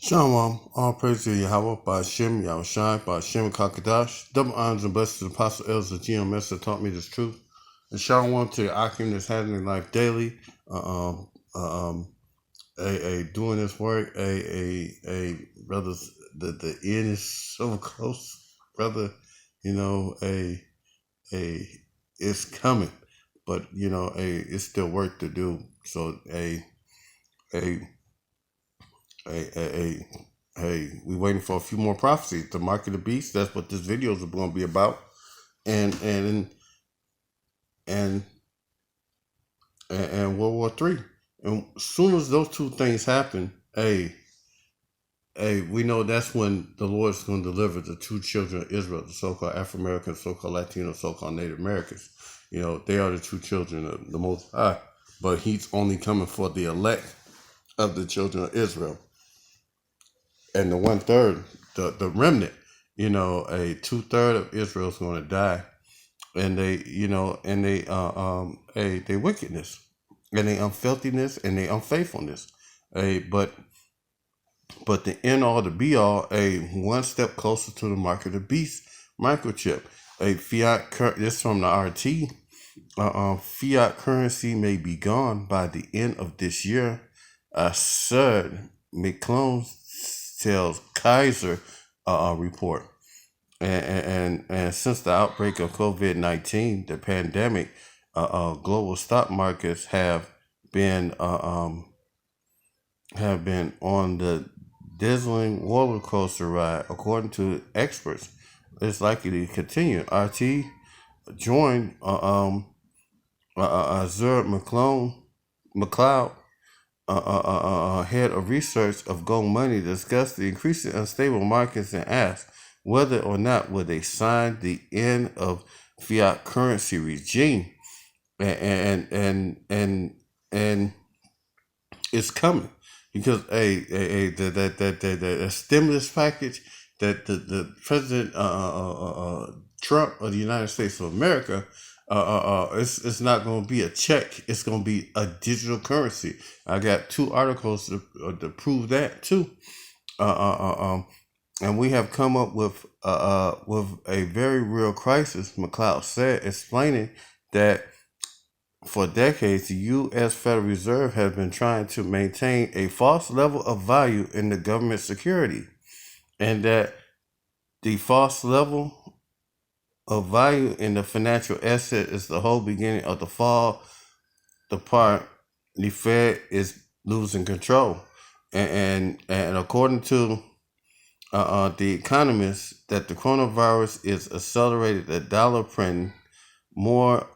Shalom, all praise to Yahweh, by Hashem, Yahushai, by Hashem, Kakadash. Double honors and blessings to the Apostle Elders of GMS that taught me this truth. And shalom to the Akim that's having life daily, doing this work, brothers, the end is so close, brother, it's coming, but, it's still work to do. So, Hey, we waiting for a few more prophecies. The mark of the beast. That's what this video is going to be about. And World War III. And as soon as those two things happen, we know that's when the Lord is going to deliver the two children of Israel, the so-called African Americans, so-called Latino, so-called Native Americans. They are the two children of the Most High. But He's only coming for the elect of the children of Israel. And the 1/3, the remnant, a 2/3 of Israel is going to die, and they wickedness, and they unfilthiness, and they unfaithfulness, but the end all, the be all, one step closer to the mark of the beast microchip, fiat. This from the RT. Fiat currency may be gone by the end of this year. Sir McClone tells Kaiser report. And since the outbreak of COVID-19, the pandemic, global stock markets have been on the dizzying roller coaster ride. According to experts, it's likely to continue. RT joined Zer McLeod, head of research of Gold Money, discussed the increasing unstable markets and asked whether or not would they sign the end of fiat currency regime, and it's coming because the stimulus package that the President Trump of the United States of America. It's not going to be a check. It's going to be a digital currency. I got 2 articles to prove that too. And we have come up with a very real crisis. McLeod said, explaining that for decades the U.S. Federal Reserve has been trying to maintain a false level of value in the government security, and that the false level of value in the financial asset is the whole beginning of the fall. The part the Fed is losing control, and according to the economists, that the coronavirus is accelerated the dollar printing. More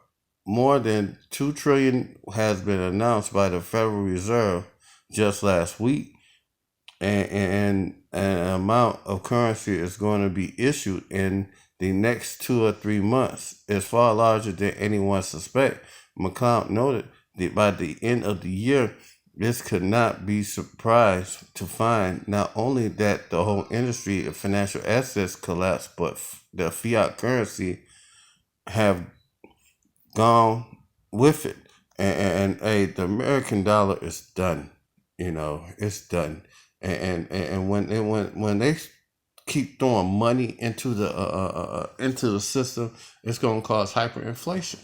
than $2 trillion has been announced by the Federal Reserve just last week, and an amount of currency is going to be issued in the next 2 or 3 months is far larger than anyone suspect. McLeod noted that by the end of the year, this could not be surprised to find not only that the whole industry of financial assets collapsed, but the fiat currency have gone with it. And the American dollar is done. It's done. And when they keep throwing money into the system, it's going to cause hyperinflation.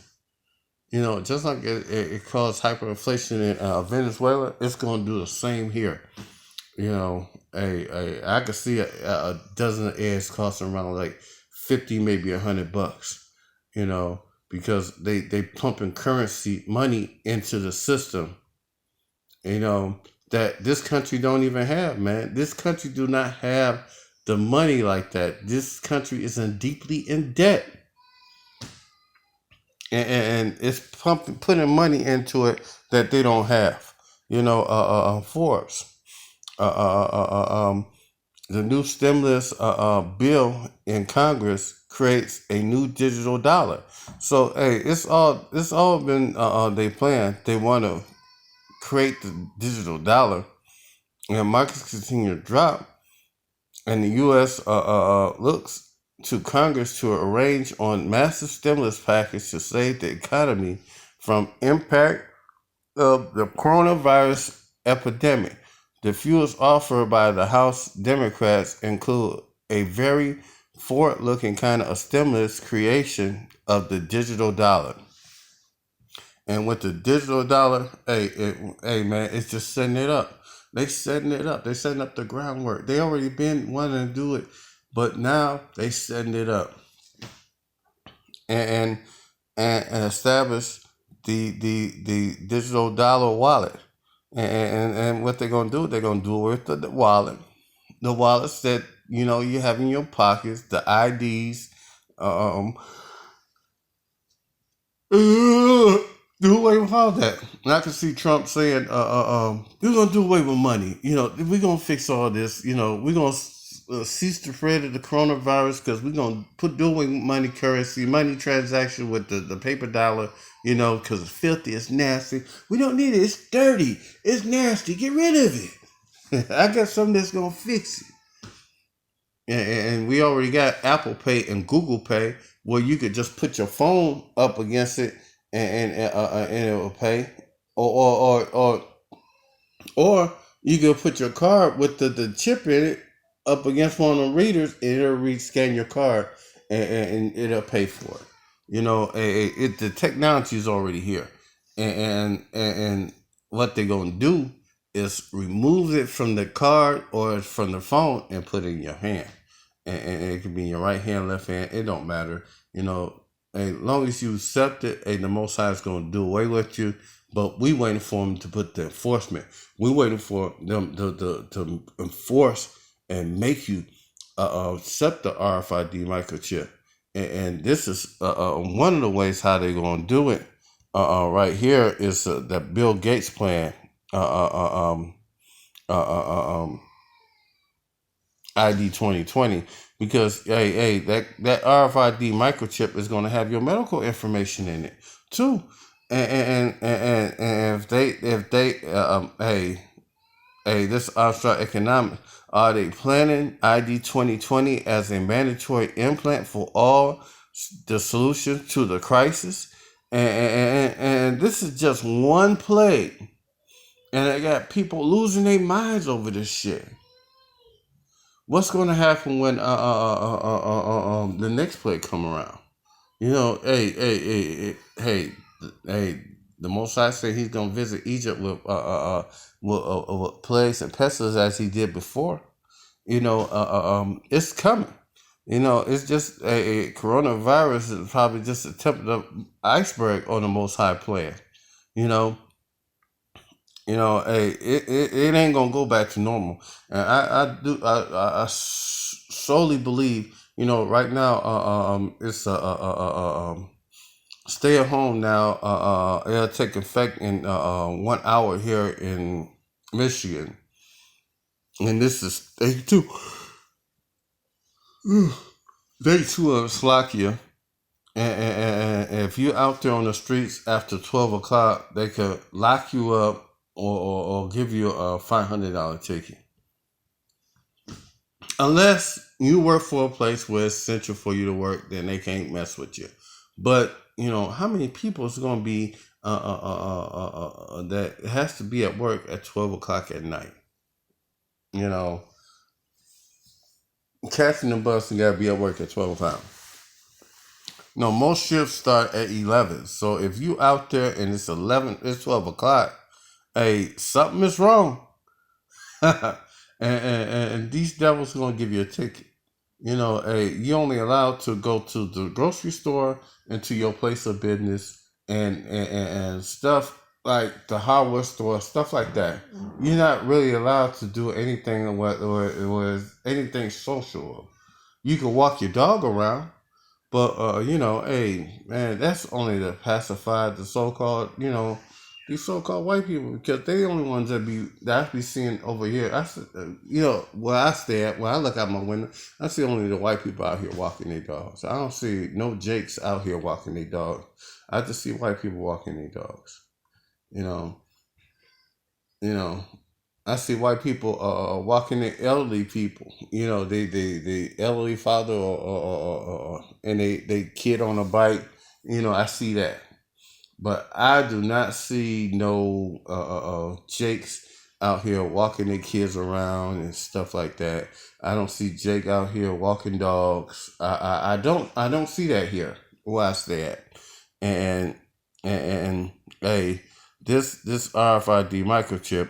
Just like it caused hyperinflation in Venezuela, it's going to do the same here. I could see a dozen of eggs costing around like $50, maybe $100. Because they pumping currency money into the system. That this country don't even have, man. This country do not have the money like that. This country is deeply in debt, and it's putting money into it that they don't have. Forbes, the new stimulus bill in Congress creates a new digital dollar. So it's all been they plan. They want to create the digital dollar, and markets continue to drop. And the U.S. looks to Congress to arrange on massive stimulus package to save the economy from impact of the coronavirus epidemic. The fuels offered by the House Democrats include a very forward-looking kind of a stimulus creation of the digital dollar. And with the digital dollar, hey man, it's just setting it up. They setting it up. They setting up the groundwork. They already been wanting to do it, but now they setting it up and and establish the digital dollar wallet. And what they're gonna do? They're gonna do it with the wallet. The wallets that you have in your pockets, the IDs, do away with all that. And I can see Trump saying, we're going to do away with money. We're going to fix all this. We're going to cease the spread of the coronavirus because we're going to do away with money currency, money transaction with the paper dollar, because it's filthy, it's nasty. We don't need it. It's dirty. It's nasty. Get rid of it. I got something that's going to fix it. And we already got Apple Pay and Google Pay where you could just put your phone up against it and it will pay, or you could put your card with the chip in it up against one of the readers and it'll scan your card and it'll pay for it. The technology is already here, and what they're gonna do is remove it from the card or from the phone and put it in your hand. And it can be in your right hand, left hand. It don't matter. As long as you accept it, the Most High is going to do away with you. But we waiting for them to put the enforcement. We waiting for them to enforce and make you accept the RFID microchip. And this is one of the ways how they're going to do it. Right here is that Bill Gates plan. ID 2020, because that RFID microchip is going to have your medical information in it too, and if they this abstract economic, are they planning ID 2020 as a mandatory implant for all the solution to the crisis? And this is just one plague, and I got people losing their minds over this shit. What's going to happen when the next plague come around? Hey, the Most High said He's going to visit Egypt with plagues and pestilence as He did before. It's coming. It's just a coronavirus is probably just a tip of the iceberg on the Most High plan. It ain't gonna go back to normal, and I solely believe, right now, it's stay at home now. It'll take effect in 1 hour here in Michigan, and this is day 2. Day 2 of Slovakia. And if you're out there on the streets after 12 o'clock, they could lock you up or give you a $500 ticket. Unless you work for a place where it's essential for you to work, then they can't mess with you. But, how many people is going to be that has to be at work at 12 o'clock at night? Catching the bus and got to be at work at 12 o'clock. No, most shifts start at 11. So if you out there and it's 12 o'clock, hey, something is wrong. and these devils are going to give you a ticket. You're only allowed to go to the grocery store and to your place of business and stuff like the hardware store, stuff like that. You're not really allowed to do anything or anything social. You can walk your dog around. But, hey, man, that's only to pacify the so-called, these so-called white people, because they the only ones that I be seeing over here. Where I stay at, when I look out my window, I see only the white people out here walking their dogs. I don't see no Jakes out here walking their dogs. I just see white people walking their dogs. I see white people walking the elderly people. The elderly father and they kid on a bike. I see that. But I do not see no Jakes out here walking their kids around and stuff like that. I don't see Jake out here walking dogs. I don't see that here where I stay at. And and hey, this RFID microchip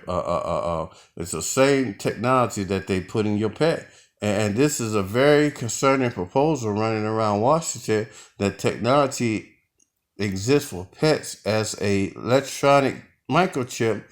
it's the same technology that they put in your pet. And this is a very concerning proposal running around Washington, that technology exists for pets as a electronic microchip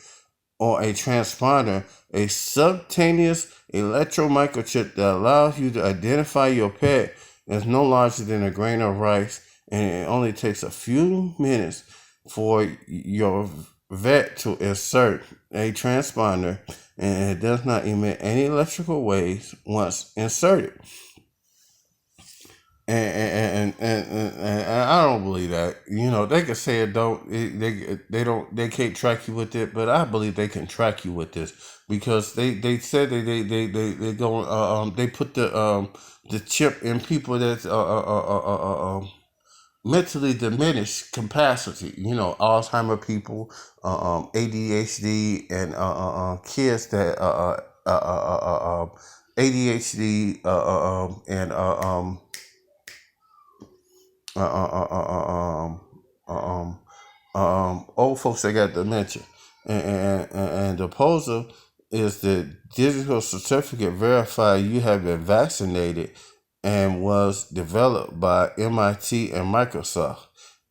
or a transponder, a subcutaneous electromicrochip that allows you to identify your pet as no larger than a grain of rice, and it only takes a few minutes for your vet to insert a transponder, and it does not emit any electrical waves once inserted. And I don't believe that. They can say it don't. They don't. They can't track you with it, but I believe they can track you with this, because they said they go they put the chip in people that's mentally diminished capacity. Alzheimer people, ADHD, and kids that ADHD and old folks that got dementia. And the proposal is the digital certificate verify you have been vaccinated, and was developed by MIT and Microsoft.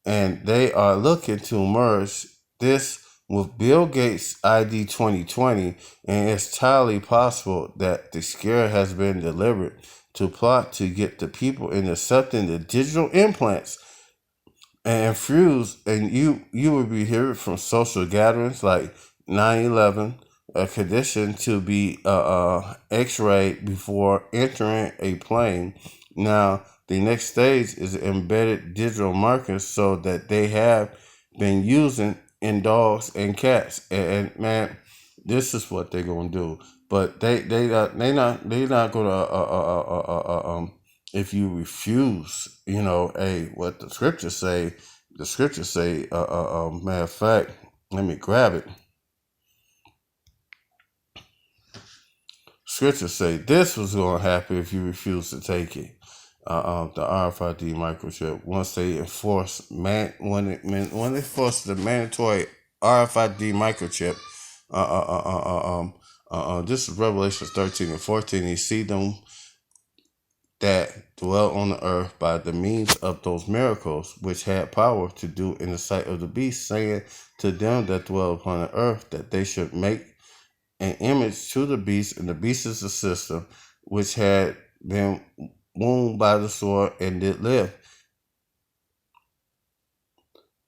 And they are looking to merge this with Bill Gates' ID 2020, and it's entirely possible that the scare has been delivered to plot to get the people in accepting the digital implants and fuse, and you will be hearing from social gatherings like 9/11, a condition to be x-rayed before entering a plane. Now, the next stage is embedded digital markers, so that they have been using in dogs and cats. And man, this is what they're gonna do. But they not gonna if you refuse, what the scriptures say. The scriptures say, matter of fact, let me grab it. Scriptures say this was going to happen if you refuse to take it. The RFID microchip, once they enforce when they enforce the mandatory RFID microchip, this is Revelation 13 and 14. You see them that dwell on the earth by the means of those miracles which had power to do in the sight of the beast, saying to them that dwell upon the earth that they should make an image to the beast, and the beast is the system which had been wounded by the sword and did live.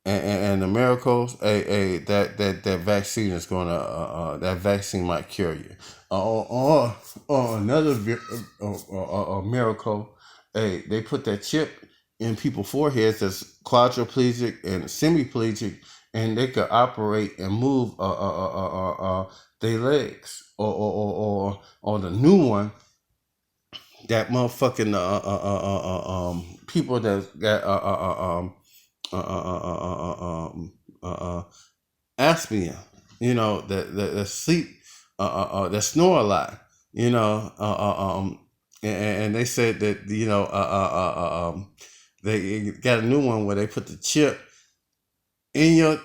And the miracles, that vaccine is gonna that vaccine might cure you. Or another miracle, they put that chip in people's foreheads that's quadriplegic and semiplegic, and they could operate and move their legs. Or the new one, that motherfucking people that got aspia, that sleep, that snore a lot, and they said that they got a new one where they put the chip in your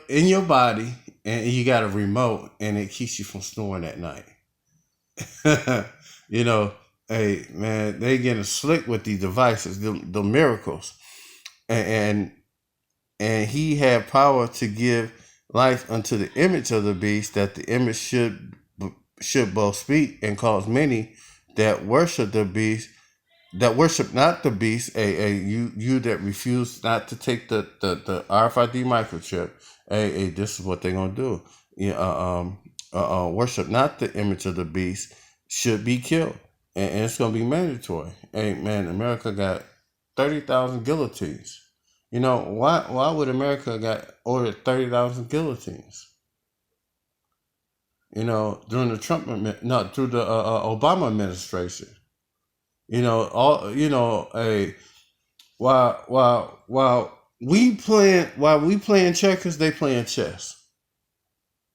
body, and you got a remote, and it keeps you from snoring at night. Hey man, they getting slick with these devices, the miracles, and he had power to give life unto the image of the beast, that the image should both speak and cause many that worship the beast, that worship not the beast, you that refuse not to take the RFID microchip, this is what they're gonna do. Worship not the image of the beast should be killed, and it's gonna be mandatory. Hey man, America got 30,000 guillotines. Why would America got ordered 30,000 guillotines? During the through the Obama administration. While we playing checkers, they playing chess.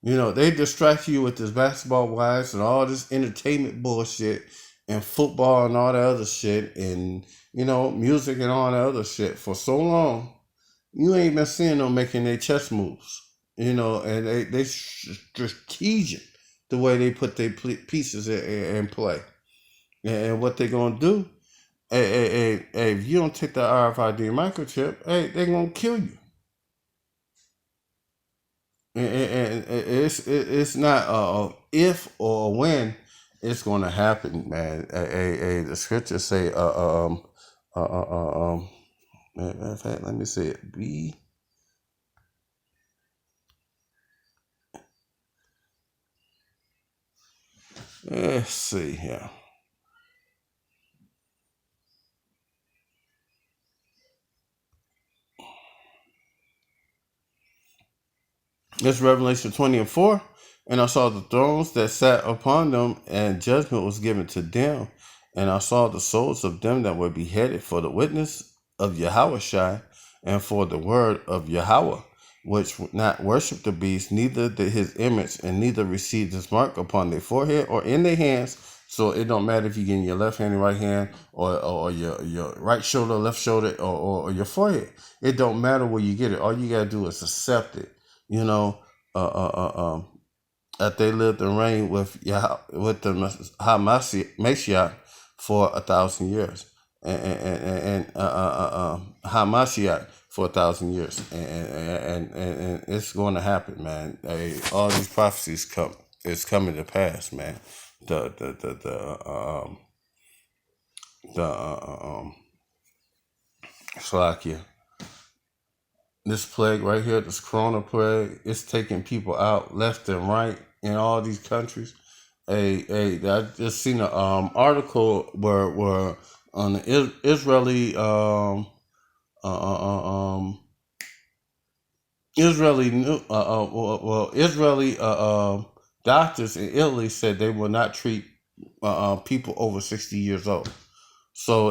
They distract you with this basketball wives and all this entertainment bullshit and football and all that other shit and music and all that other shit for so long. You ain't been seeing them making their chess moves. And they strategic the way they put their pieces in play. And what they gonna do? Hey, if you don't take the RFID microchip, hey, they gonna kill you. And it's not if or when it's gonna happen, man. The scriptures say matter of fact, let me say it. Let's see here. It's Revelation 20:4. And I saw the thrones that sat upon them, and judgment was given to them. And I saw the souls of them that were beheaded for the witness of Yahushua and for the word of Yahweh, which would not worship the beast, neither did his image, and neither received his mark upon their forehead or in their hands. So it don't matter if you get in your left hand and right hand, or your right shoulder, left shoulder, or your forehead. It don't matter where you get it. All you gotta do is accept it. That they lived and reigned with the Hamashiach for 1,000 years, and Hamashiach for 1,000 years, and it's going to happen, man. All these prophecies it's coming to pass, man. Slovakia. This plague right here, this corona plague, it's taking people out left and right in all these countries. I just seen an article where on the Israeli Israeli doctors in Italy said they will not treat people over 60 years old. So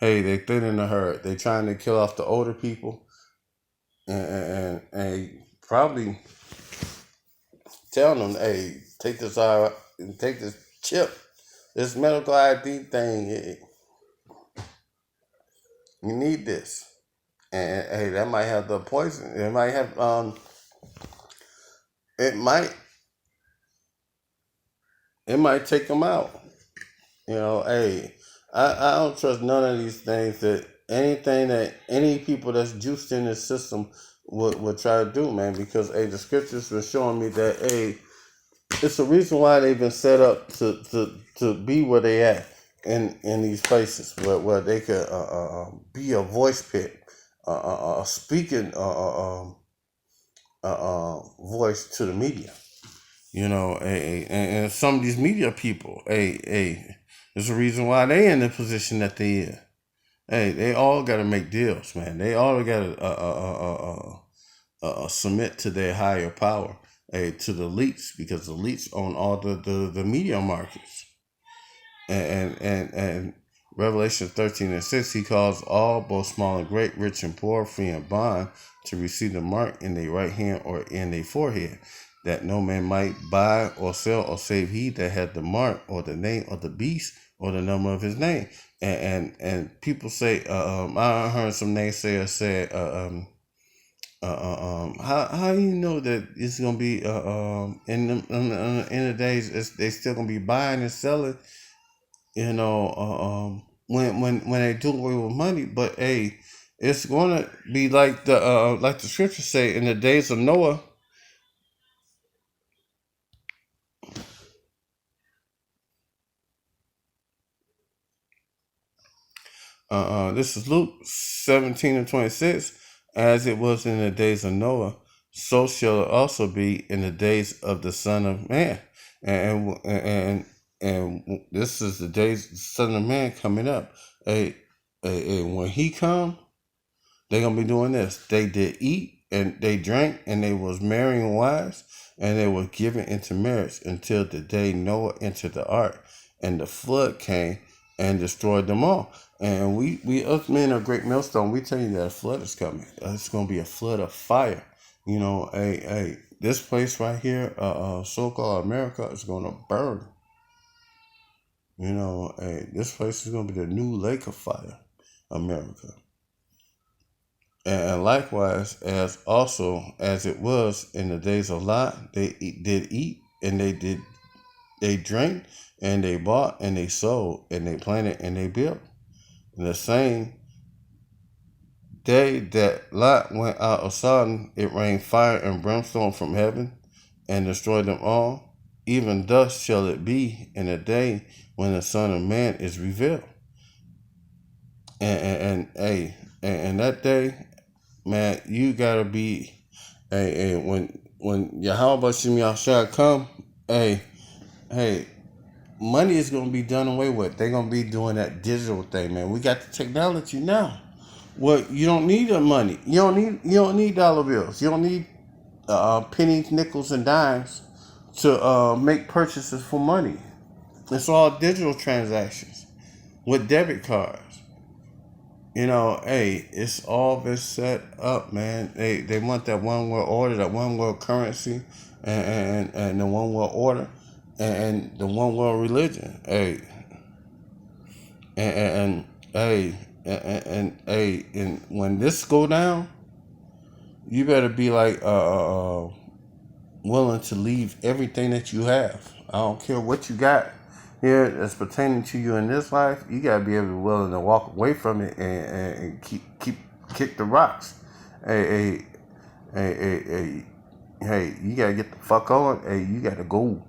hey, they thinning the herd. They trying to kill off the older people, and probably telling them, hey, take this chip, this medical ID thing. You need this, and hey, that might have the poison. It might have it might take them out. Hey, I don't trust none of these things that anything that any people that's juiced in the system would try to do, man, because the scriptures been showing me that it's a reason why they've been set up to be where they at in these places where they could be a voice pit, speaking voice to the media. And some of these media people, there's a reason why they in the position that they in. Hey, they all got to make deals, man. They all got to submit to their higher power, to the elites, because the elites own all the media markets. And Revelation 13:6, he calls all, both small and great, rich and poor, free and bond, to receive the mark in their right hand or in their forehead, that no man might buy or sell or save he that had the mark or the name of the beast or the number of his name. And people say, I heard some naysayers say, how you know that it's gonna be in the days they still gonna be buying and selling, when they do away with money, but it's gonna be like the scriptures say in the days of Noah. This is Luke 17:26. As it was in the days of Noah, so shall it also be in the days of the Son of Man. And this is the days of the Son of Man coming up. When he come, they gonna be doing this. They did eat and they drank and they was marrying wives and they were given into marriage until the day Noah entered the ark and the flood came and destroyed them all. And we us men of Great Millstone, we tell you that a flood is coming. It's gonna be a flood of fire This place right here, so-called America, is gonna burn. This place is gonna be the new lake of fire, America. And likewise, as also as it was in the days of Lot, did eat and they drank and they bought and they sold and they planted and they built. In the same day that Lot went out of Sodom, it rained fire and brimstone from heaven and destroyed them all. Even thus shall it be in the day when the Son of Man is revealed. And that day, man, you gotta be, when Yahweh Shem Yahshua come, hey, money is gonna be done away with. They're gonna be doing that digital thing, man. We got the technology now. Well, you don't need the money. You don't need dollar bills. You don't need pennies, nickels, and dimes to make purchases for money. It's all digital transactions with debit cards. It's all been set up, man. They want that one world order, that one world currency, and the one world order, and the one world religion. And, hey, and when this go down, you better be like willing to leave everything that you have. I don't care what you got here that's pertaining to you in this life. You gotta be able to willing to walk away from it and kick the rocks. Hey, you gotta get the fuck on. Hey, you gotta go.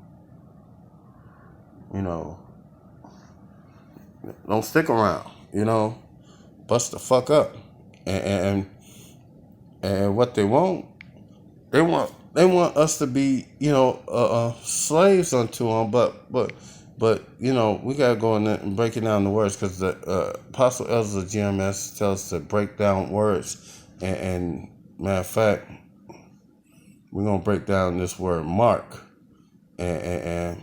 Don't stick around. Bust the fuck up. And what they want us to be, slaves unto them. But we gotta go in there and break it down the words, because the Apostle Ezra GMS tells us to break down words. And matter of fact, we're gonna break down this word mark and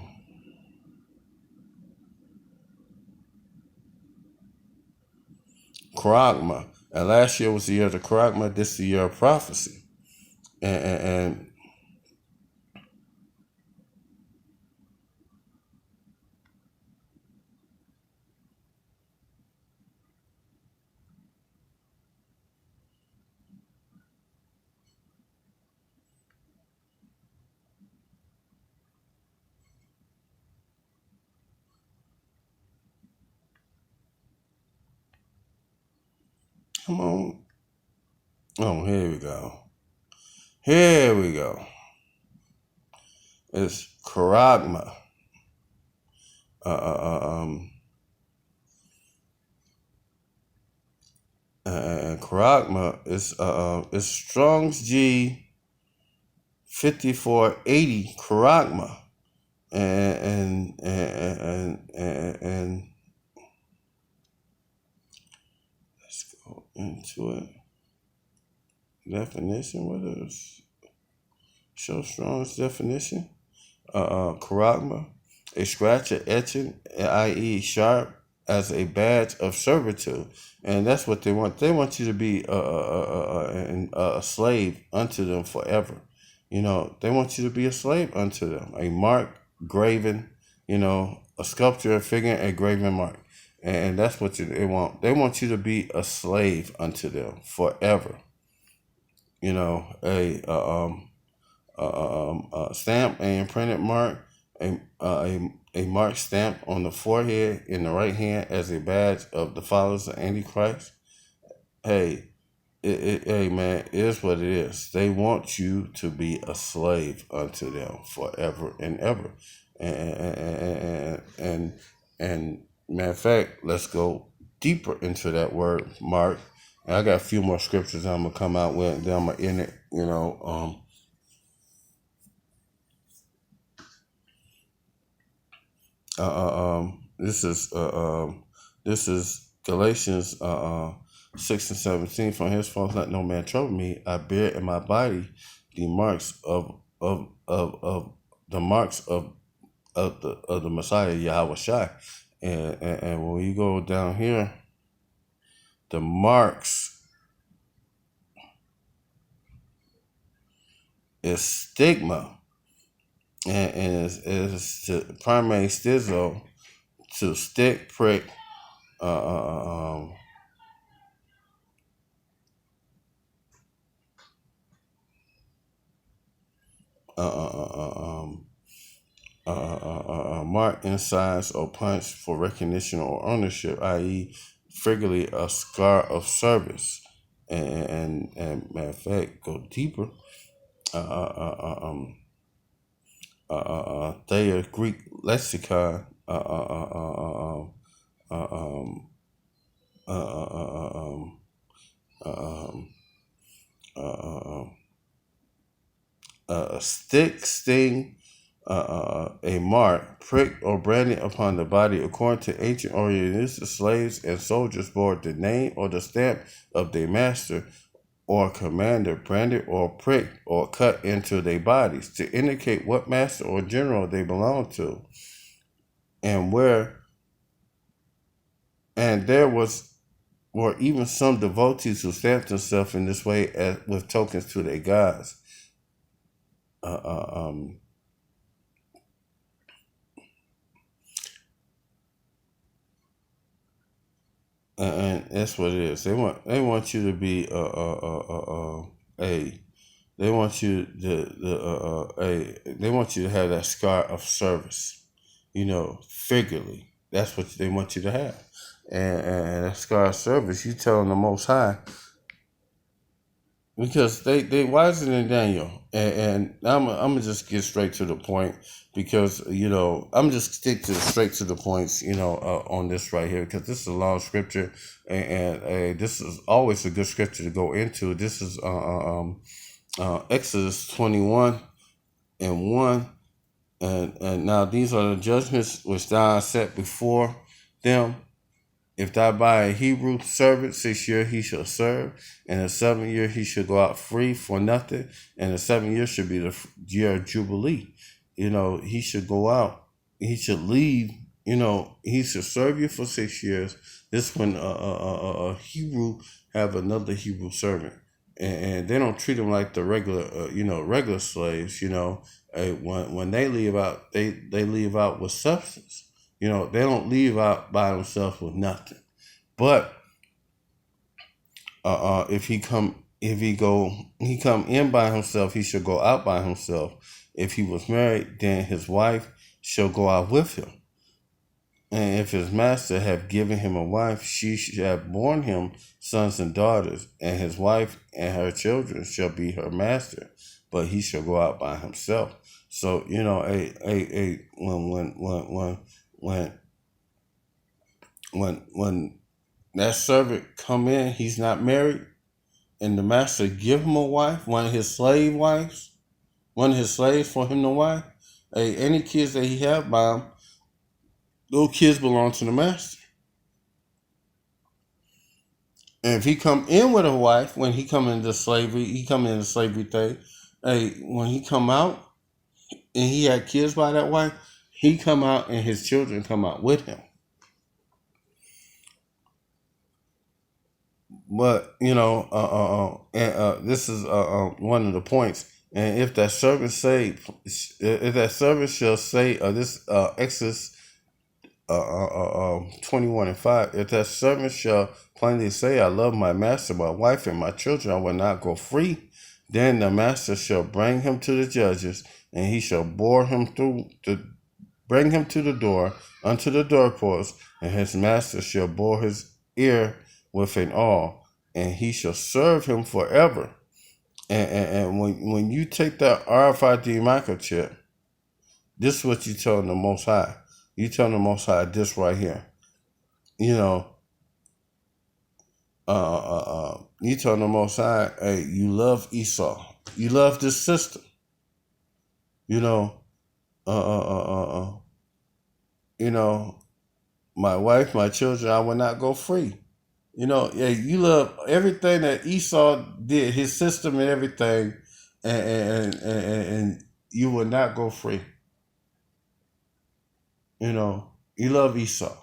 Charagma. And last year was the year of the Charagma. This is the year of prophecy. And come on. Oh, here we go. Here we go. It's Charagma. And Charagma is Strong's G 5480 Charagma. And let's go into it. Definition. What is show Strong's definition? Charagma, a scratch or etching, i.e. sharp, as a badge of servitude. And that's what they want. They want you to be a slave unto them forever. They want you to be a slave unto them. A mark, graven, a sculpture, a figure, a graven mark. And that's what they want. They want you to be a slave unto them forever. A stamp, a imprinted mark, a mark stamped on the forehead in the right hand as a badge of the followers of Antichrist. Hey, man, it is what it is. They want you to be a slave unto them forever and ever. And matter of fact, let's go deeper into that word mark. And I got a few more scriptures I'm gonna come out with. Then I'm gonna end it. This is Galatians 6:17. From henceforth let no man trouble me. I bear in my body the marks of the marks of the Messiah Yahweh Shai. And when you go down here, the marks is stigma, and is the primary stizo to stick, prick, uh, uh, um, uh, uh, uh, um, mark in size or punch for recognition or ownership, i.e., figuratively a scar of service. And matter of fact, go deeper. Thayer Greek lexicon. Um, uh, uh, um, um, uh, a stick, sting, a mark, pricked or branded upon the body. According to ancient Orientalists, slaves and soldiers bore the name or the stamp of their master or commander, branded or pricked or cut into their bodies to indicate what master or general they belonged to, and where. And there were even some devotees who stamped themselves in this way with tokens to their gods. Uh, uh, um, and that's what it is. They want you to be a they want you they want you to have that scar of service, figuratively. That's what they want you to have, and that scar of service. You telling the Most High, because they wiser than Daniel, and I'm gonna just get straight to the point, because I'm just stick to straight to the points, on this right here, because this is a long scripture, and this is always a good scripture to go into. This is Exodus 21:1, and now these are the judgments which thou set before them. If thou buy a Hebrew servant, 6 years he shall serve, and the 7th year he shall go out free for nothing, and the 7th year should be the year of Jubilee. He should go out, he should leave, he should serve you for 6 years. This when a Hebrew have another Hebrew servant, and they don't treat them like the regular slaves. When they leave out, they leave out with substance. They don't leave out by themselves with nothing. But if he come in by himself, he shall go out by himself. If he was married, then his wife shall go out with him. And if his master have given him a wife, she shall have borne him sons and daughters, and his wife and her children shall be her master, but he shall go out by himself. So when that servant come in, he's not married, and the master give him a wife, one of his slaves for him to wife. Any kids that he have by him, those kids belong to the master. And if he come in with a wife, when he come into slavery, thing. When he come out and he had kids by that wife, he come out and his children come out with him. But this is one of the points. And if that servant shall say, this Exodus 21:5, if that servant shall plainly say, I love my master, my wife, and my children, I will not go free, then the master shall bring him to the judges, and he shall bring him to the door, unto the doorpost, and his master shall bore his ear with an awl, and he shall serve him forever. And when you take that RFID microchip, this is what you tell the Most High. You tell the Most High this right here. You tell the Most High, hey, you love Esau. You love this system. My wife, my children, I will not go free. You love everything that Esau did, his system and everything, and you will not go free. You love Esau,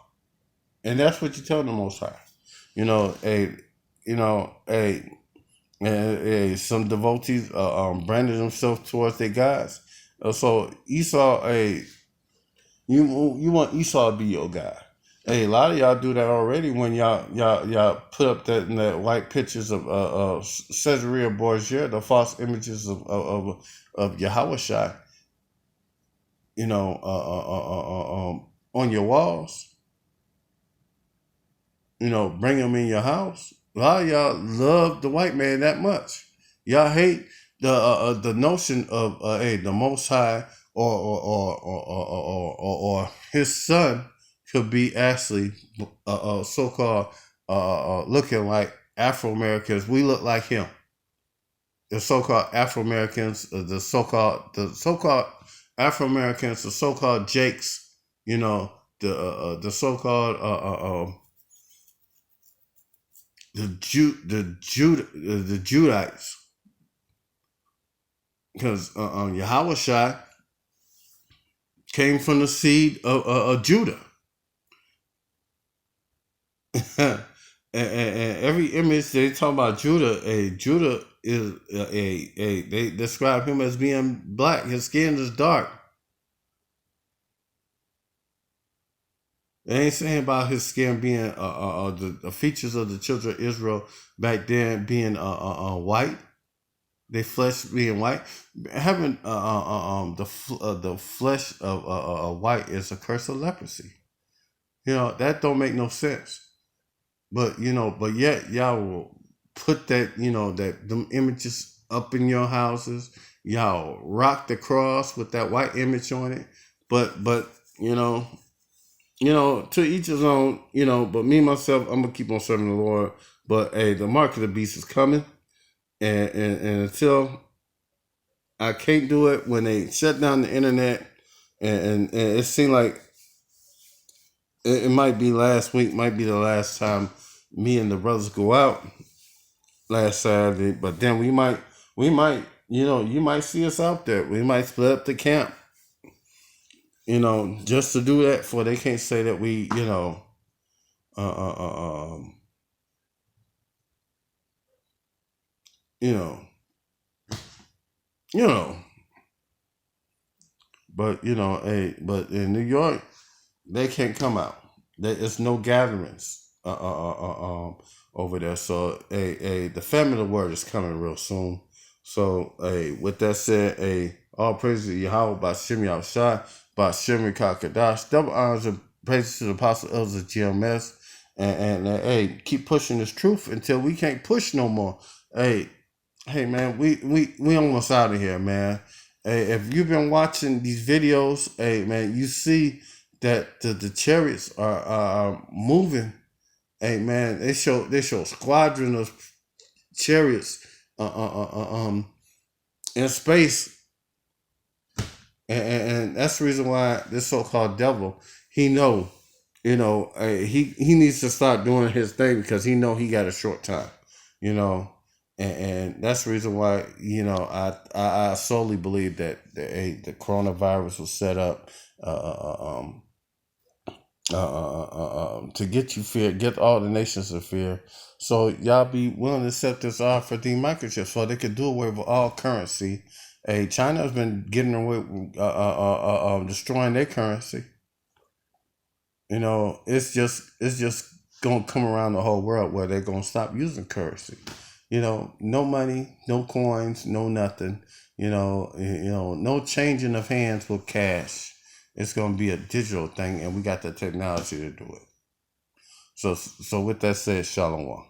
and that's what you tell the Most High. Hey, and some devotees branded themselves towards their gods. So Esau, you want Esau to be your guy. Hey, a lot of y'all do that already when y'all put up that white pictures of Caesarea Borgia, the false images of Yahweh Shai, on your walls. Bring them in your house. A lot of y'all love the white man that much. Y'all hate the notion of the Most High or his son could be actually so-called looking like Afro Americans. We look like him. The so-called Afro Americans, the so-called Afro Americans, the so-called Jakes. The so-called the Judites, because Yahweh Shai came from the seed of Judah, and every image they talk about Judah, Judah is they describe him as being black. His skin is dark. They ain't saying about his skin being the features of the children of Israel back then being white, their flesh being white. Having the flesh of white is a curse of leprosy. That don't make no sense. But yet y'all will put that them images up in your houses. Y'all rock the cross with that white image on it. But to each his own, but me, myself, I'm going to keep on serving the Lord. But, hey, the mark of the beast is coming. And until I can't do it, when they shut down the internet, and it seemed like it might be last week, might be the last time me and the brothers go out last Saturday. But then we might, you might see us out there. We might split up the camp. Just to do that, for they can't say that we, but but in New York, they can't come out. There's no gatherings over there. So the family of the word is coming real soon. So with that said, all praises to Yahweh by Shimmy Shai, by Shimmy Kakadash. Double honors and praises to the apostle elders of GMS. And keep pushing this truth until we can't push no more. Hey man, we almost out of here, man. Hey, if you've been watching these videos, hey man, you see that the chariots are moving. Hey man, they show squadron of chariots in space, and that's the reason why this so-called devil, he know, he needs to start doing his thing, because he know he got a short time, and that's the reason why I solely believe that the coronavirus was set up to get you fear, get all the nations to fear. So y'all be willing to accept this offer for the microchips, so they could do away with all currency. Hey, China has been getting away with destroying their currency. It's just gonna come around the whole world where they're gonna stop using currency. No money, no coins, no nothing. No changing of hands with cash. It's gonna be a digital thing, and we got the technology to do it. So with that said, Shalom.